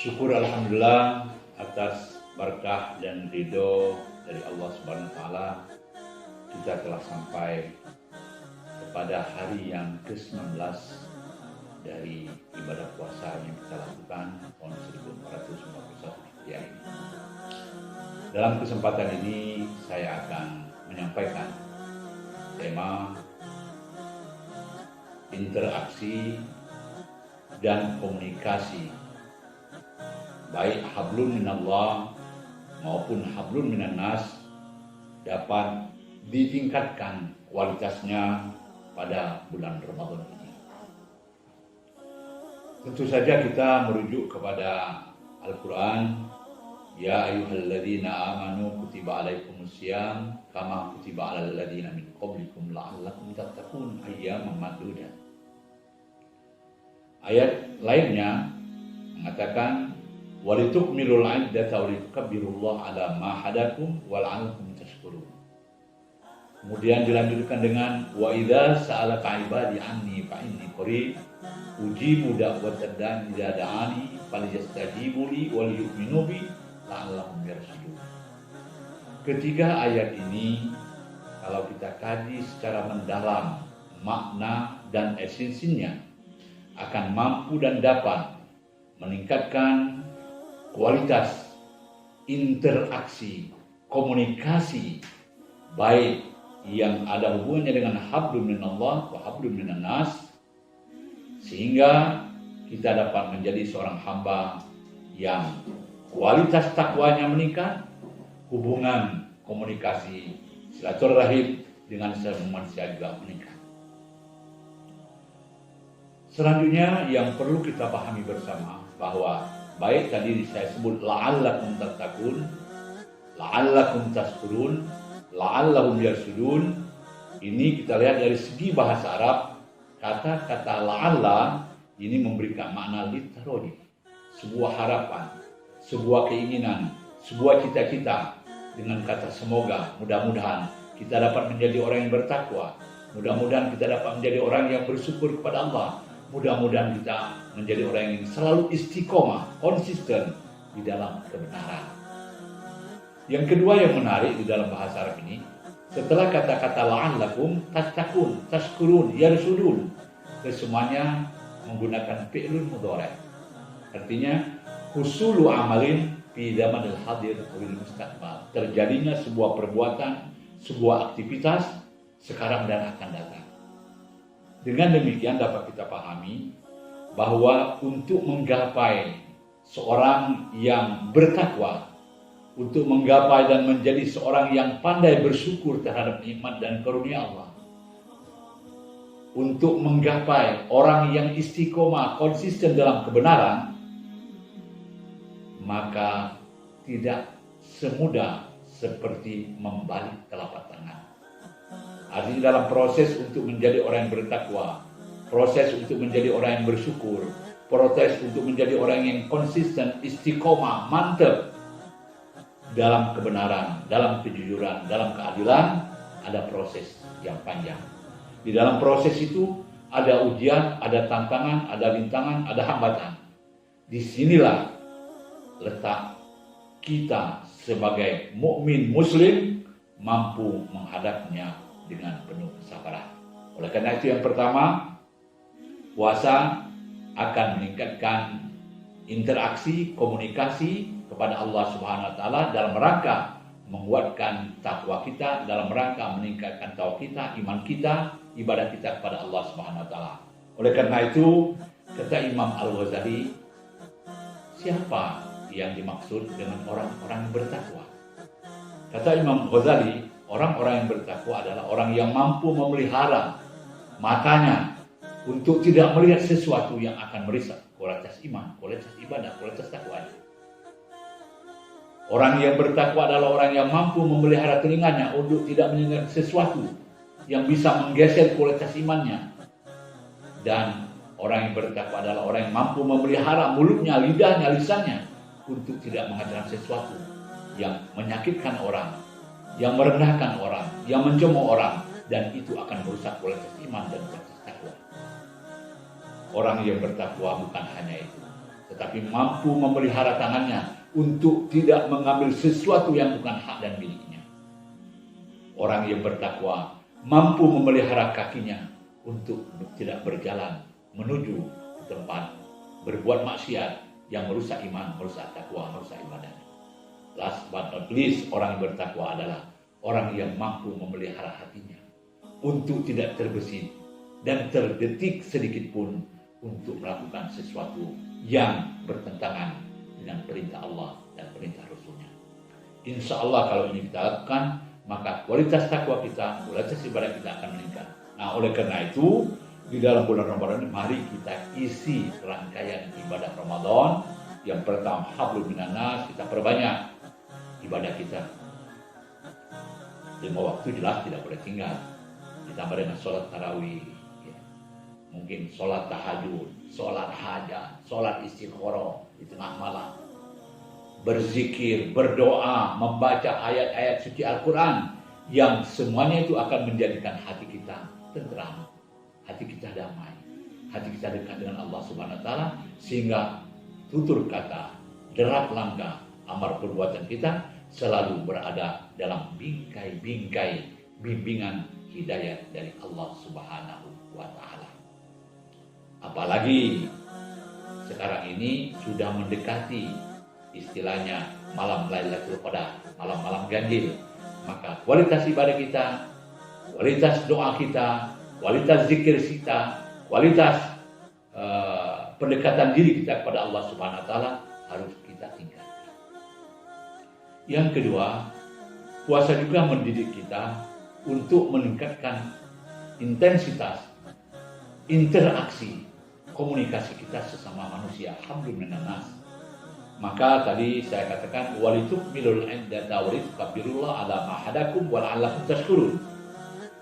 Syukur alhamdulillah atas berkah dan ridho dari Allah Subhanahu wa taala, kita telah sampai kepada hari yang ke-19 dari ibadah puasa yang kita lakukan tahun 1451 Hijriah ini. Dalam kesempatan ini saya akan menyampaikan tema interaksi dan komunikasi, baik hablum minallah maupun hablum minannas, dapat ditingkatkan kualitasnya pada bulan Ramadan ini. Tentu saja kita merujuk kepada Al-Quran. Ya ayyuhalladzina amanu kutiba alaikumusiyam kama kutiba alal ladzina min qablikum la'allakum tattaqun ayyaman ma'dudat. Ayat lainnya mengatakan walitukmilul iddata walitukabbirullaha ala ma hadakum wal'allakum tashkurun. Kemudian dilanjutkan dengan wa idza sa'alaka ibadi anni fa inni qarib ujibu da'watad da'i idza da'ani falyastajibu li wal yu'minu bi la'allahum yarshudun. Ketiga ayat ini kalau kita kaji secara mendalam makna dan esensinya, akan mampu dan dapat meningkatkan kualitas interaksi, komunikasi baik yang ada hubungannya dengan hablum minallah wa hablum minannas, sehingga kita dapat menjadi seorang hamba yang kualitas takwanya meningkat, hubungan komunikasi silaturahim dengan sesama manusia juga meningkat. Selanjutnya yang perlu kita pahami bersama bahwa baik tadi saya sebut la'allakum tattaqun, la'allakum tashkurun, la'allahum yarsudun. Ini kita lihat dari segi bahasa Arab, kata-kata la'alla ini memberikan makna litarodi, sebuah harapan, sebuah keinginan, sebuah cita-cita. Dengan kata semoga, mudah-mudahan kita dapat menjadi orang yang bertakwa, mudah-mudahan kita dapat menjadi orang yang bersyukur kepada Allah, mudah-mudahan kita menjadi orang yang selalu istiqomah, konsisten di dalam kebenaran. Yang kedua yang menarik di dalam bahasa Arab ini, setelah kata-kata la'allakum tattaqun, tashkurun, yarsudun, kesemuanya menggunakan fi'lun mudhari'. Artinya husulu amalin fi zamanil hadir wal mustaqbal. Terjadinya sebuah perbuatan, sebuah aktivitas sekarang dan akan datang. Dengan demikian dapat kita pahami bahwa untuk menggapai seorang yang bertakwa, untuk menggapai dan menjadi seorang yang pandai bersyukur terhadap nikmat dan karunia Allah, untuk menggapai orang yang istiqomah, konsisten dalam kebenaran, maka tidak semudah seperti membalik telapak tangan. Artinya dalam proses untuk menjadi orang yang bertakwa, proses untuk menjadi orang yang bersyukur, proses untuk menjadi orang yang konsisten, istiqomah, mantap dalam kebenaran, dalam kejujuran, dalam keadilan, ada proses yang panjang. Di dalam proses itu ada ujian, ada tantangan, ada rintangan, ada hambatan. Disinilah letak kita sebagai mukmin muslim mampu menghadapnya dengan penuh kesabaran. Oleh karena itu yang pertama, puasa akan meningkatkan interaksi, komunikasi kepada Allah Subhanahu wa taala dalam rangka menguatkan takwa kita, dalam rangka meningkatkan takwa kita, iman kita, ibadah kita kepada Allah Subhanahu wa taala. Oleh karena itu, kata Imam Al-Ghazali, siapa yang dimaksud dengan orang-orang yang bertakwa? Kata Imam Ghazali, orang-orang yang bertakwa adalah orang yang mampu memelihara matanya untuk tidak melihat sesuatu yang akan merusak kualitas iman, kualitas ibadah, kualitas takwanya. Orang yang bertakwa adalah orang yang mampu memelihara telinganya untuk tidak mendengar sesuatu yang bisa menggeser kualitas imannya. Dan orang yang bertakwa adalah orang yang mampu memelihara mulutnya, lidahnya, lisannya untuk tidak mengatakan sesuatu yang menyakitkan orang, yang merendahkan orang, yang mencemooh orang, dan itu akan merusak kualitas iman dan kualitas takwa. Orang yang bertakwa bukan hanya itu, tetapi mampu memelihara tangannya untuk tidak mengambil sesuatu yang bukan hak dan miliknya. Orang yang bertakwa mampu memelihara kakinya untuk tidak berjalan menuju tempat berbuat maksiat yang merusak iman, merusak takwa, merusak ibadah. Last but not least, orang yang bertakwa adalah orang yang mampu memelihara hatinya untuk tidak terbesit dan terdetik sedikit pun untuk melakukan sesuatu yang bertentangan dengan perintah Allah dan perintah Rasulnya. Insya Allah kalau ini kita lakukan, maka kualitas takwa kita, kualitas ibadah kita akan meningkat. Nah, oleh karena itu, di dalam bulan Ramadan ini, mari kita isi rangkaian ibadah Ramadan. Yang pertama, hablum minan nas, kita perbanyak ibadah kita. 5 waktu jelas tidak boleh tinggal. Ditambah dengan sholat tarawih, ya. Mungkin sholat tahajud, sholat hajat, sholat istikharah di tengah malam. Berzikir, berdoa, membaca ayat-ayat suci Al-Quran yang semuanya itu akan menjadikan hati kita tenteram, hati kita damai, hati kita dekat dengan Allah Subhanahu wa taala, sehingga tutur kata, derap langkah, amar perbuatan kita selalu berada dalam bingkai-bingkai bimbingan hidayah dari Allah Subhanahu wa taala. Apalagi sekarang ini sudah mendekati istilahnya malam Lailatul Qadar, malam-malam ganjil. Maka kualitas ibadah kita, kualitas doa kita, kualitas zikir kita, kualitas pendekatan diri kita kepada Allah Subhanahu wa taala harus kita tingkatkan. Yang kedua, puasa juga mendidik kita untuk meningkatkan intensitas interaksi komunikasi kita sesama manusia. Alhamdulillah. Maka tadi saya katakan walitukmilul iddata walitukabirullah ala ma hadakum wa la'allakum tashkurun.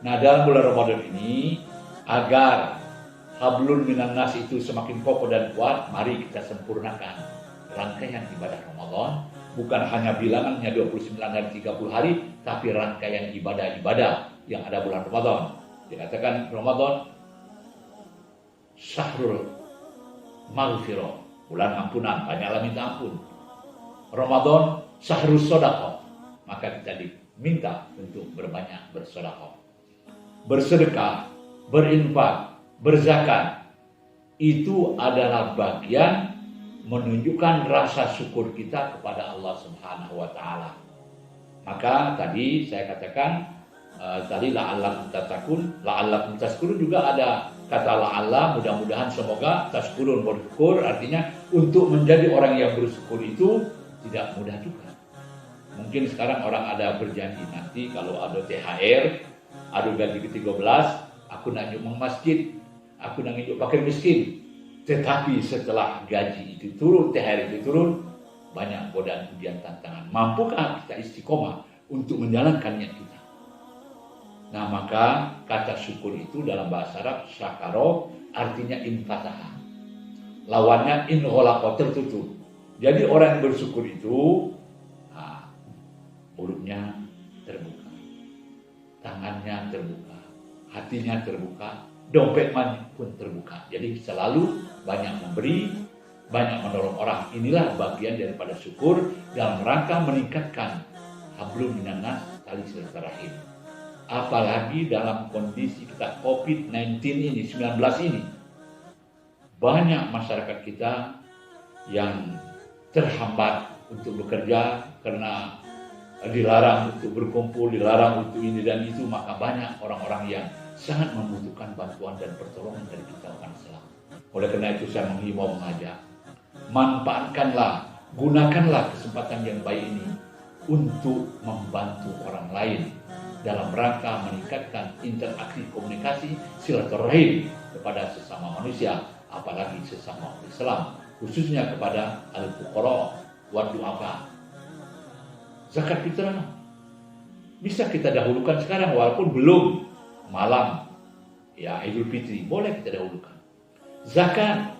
Nah, dalam bulan Ramadan ini agar hablun minan nas itu semakin kokoh dan kuat, mari kita sempurnakan rangkaian ibadah Ramadan. Bukan hanya bilangannya 29 dan 30 hari, tapi rangkaian ibadah-ibadah yang ada bulan Ramadan. Dikatakan Ramadan syahrul maghfirah, bulan ampunan, banyaklah minta ampun. Ramadan syahrul sedekah, maka kita diminta untuk berbanyak bersedekah. Bersedekah, berinfak, berzakat, itu adalah bagian menunjukkan rasa syukur kita kepada Allah Subhanahu wa taala. Maka tadi saya katakan tadi la'allakum tattaqun, la'allakum tashkurun juga ada kata la'alla, mudah-mudahan, semoga, tashkurun, bersyukur, artinya untuk menjadi orang yang bersyukur itu tidak mudah juga. Mungkin sekarang orang ada berjanji nanti kalau ada THR, ada gaji ke-13, aku nak nyumbang masjid, aku nak nyumbang fakir miskin. Tetapi setelah gaji itu turun, THR itu turun, banyak godaan, ujian, tantangan. Mampukah kita istiqomah untuk menjalankan niat kita? Nah, maka kata syukur itu dalam bahasa Arab syakaro, artinya infataha. Lawannya ingholaqa, tertutup. Jadi orang yang bersyukur itu mulutnya terbuka, tangannya terbuka, hatinya terbuka, dompetnya pun terbuka. Jadi selalu banyak memberi, banyak menolong orang. Inilah bagian daripada syukur dalam rangka meningkatkan hablum minan nas, tali silaturahim. Apalagi dalam kondisi kita COVID-19 ini, 19 ini, banyak masyarakat kita yang terhambat untuk bekerja karena dilarang untuk berkumpul, dilarang untuk ini dan itu. Maka banyak orang-orang yang sangat membutuhkan bantuan dan pertolongan dari kita umat Islam. Oleh karena itu saya menghimbau, mengajak, manfaatkanlah, gunakanlah kesempatan yang baik ini untuk membantu orang lain dalam rangka meningkatkan interaksi komunikasi silaturahim kepada sesama manusia, apalagi sesama Islam, khususnya kepada al-fuqara wa du'afa. Zakat fitrah bisa kita dahulukan sekarang walaupun belum malam ya Idul Fitri, boleh kita dahulukan. Zakat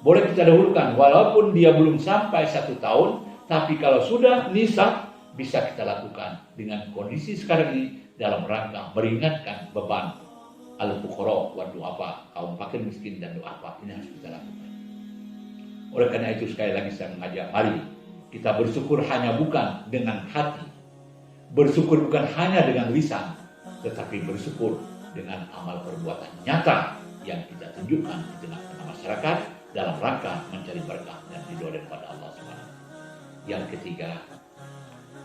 boleh kita dahulukan walaupun dia belum sampai 1 tahun, tapi kalau sudah nisab bisa kita lakukan dengan kondisi sekarang ini dalam rangka meringankan beban al-fuqara wa du'afa, kaum fakir miskin dan du'afa. Ini harus kita lakukan. Oleh karena itu sekali lagi saya mengajak, mari kita bersyukur hanya bukan dengan hati, bersyukur bukan hanya dengan lisan, tetapi bersyukur dengan amal perbuatan nyata yang kita tunjukkan di tengah-tengah masyarakat dalam rangka mencari berkah dan ridho daripada Allah SWT. Yang ketiga,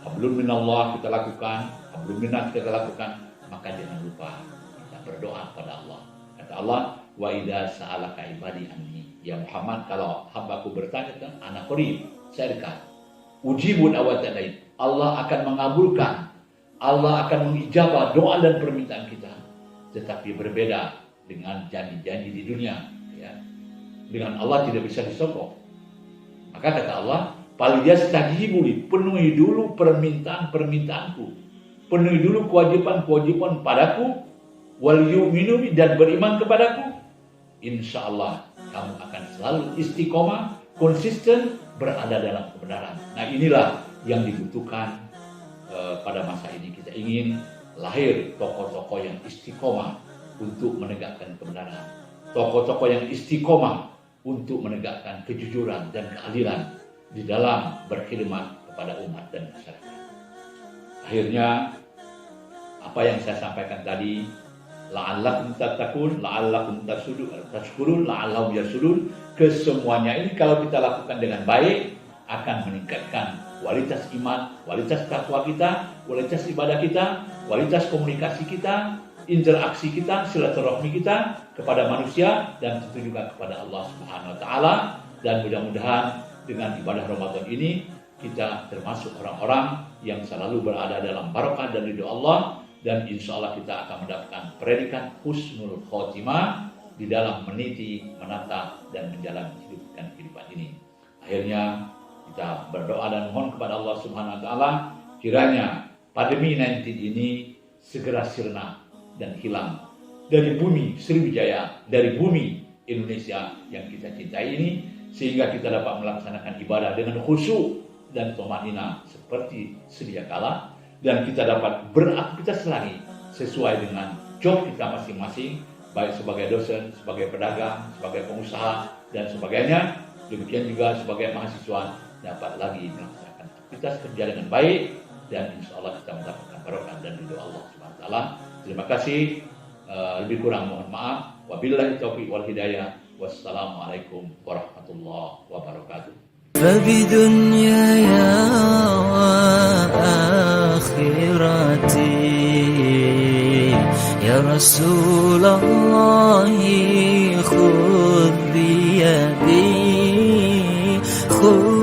hablum minallah kita lakukan, hablum minnas kita lakukan, maka jangan lupa kita berdoa kepada Allah. Kata Allah, wa idza sa'alaka ibadi anni, ya Muhammad, kalau hambaku bertanya tentang ana qarib, saya dekat. Ujibun awatadai, Allah akan mengabulkan, Allah akan mengijabah doa dan permintaan kita. Tetapi berbeda dengan janji-janji di dunia, ya. Dengan Allah tidak bisa disogok. Maka kata Allah, falyastajibuli, penuhi dulu permintaan-permintaanku, penuhi dulu kewajiban-kewajiban padaku, wal yu'minu dan beriman kepadaku. Insya Allah kamu akan selalu istiqomah, konsisten berada dalam kebenaran. Nah, inilah yang dibutuhkan pada masa ini. Kita ingin lahir tokoh-tokoh yang istiqomah untuk menegakkan kebenaran, tokoh-tokoh yang istiqomah untuk menegakkan kejujuran dan keadilan di dalam berkhidmat kepada umat dan masyarakat. Akhirnya, apa yang saya sampaikan tadi, la'allakum tattaqun, la'allakum tashkurun, la'allahum yarsudun, kesemuanya ini kalau kita lakukan dengan baik akan meningkatkan kualitas iman, kualitas takwa kita, kualitas ibadah kita, kualitas komunikasi kita, interaksi kita, silaturahmi kita kepada manusia dan tentu juga kepada Allah Subhanahu wa taala. Dan mudah-mudahan dengan ibadah Ramadan ini kita termasuk orang-orang yang selalu berada dalam barokah dan ridho Allah, dan insya Allah kita akan mendapatkan predikat husnul khotimah di dalam meniti, menata, dan menjalani kehidupan ini. Akhirnya kita berdoa dan mohon kepada Allah Subhanahu wa taala kiranya pandemi 19 ini segera sirna dan hilang dari bumi Sriwijaya, dari bumi Indonesia yang kita cintai ini, sehingga kita dapat melaksanakan ibadah dengan khusyuk dan thamanina seperti sedia kala, dan kita dapat beraktivitas lagi sesuai dengan job kita masing-masing, baik sebagai dosen, sebagai pedagang, sebagai pengusaha, dan sebagainya. Demikian juga sebagai mahasiswa dapat lagi melaksanakan aktivitas kerja dengan baik, dan insya Allah kita mendapatkan barokah dan ridho Allah Subhanahu wa taala. Terima kasih. Lebih kurang mohon maaf. Wabillahi taufiq wal hidayah. Wassalamualaikum warahmatullahi wabarakatuh. فبدنياي وآخرتي يا رسول الله خذ بيدي خذ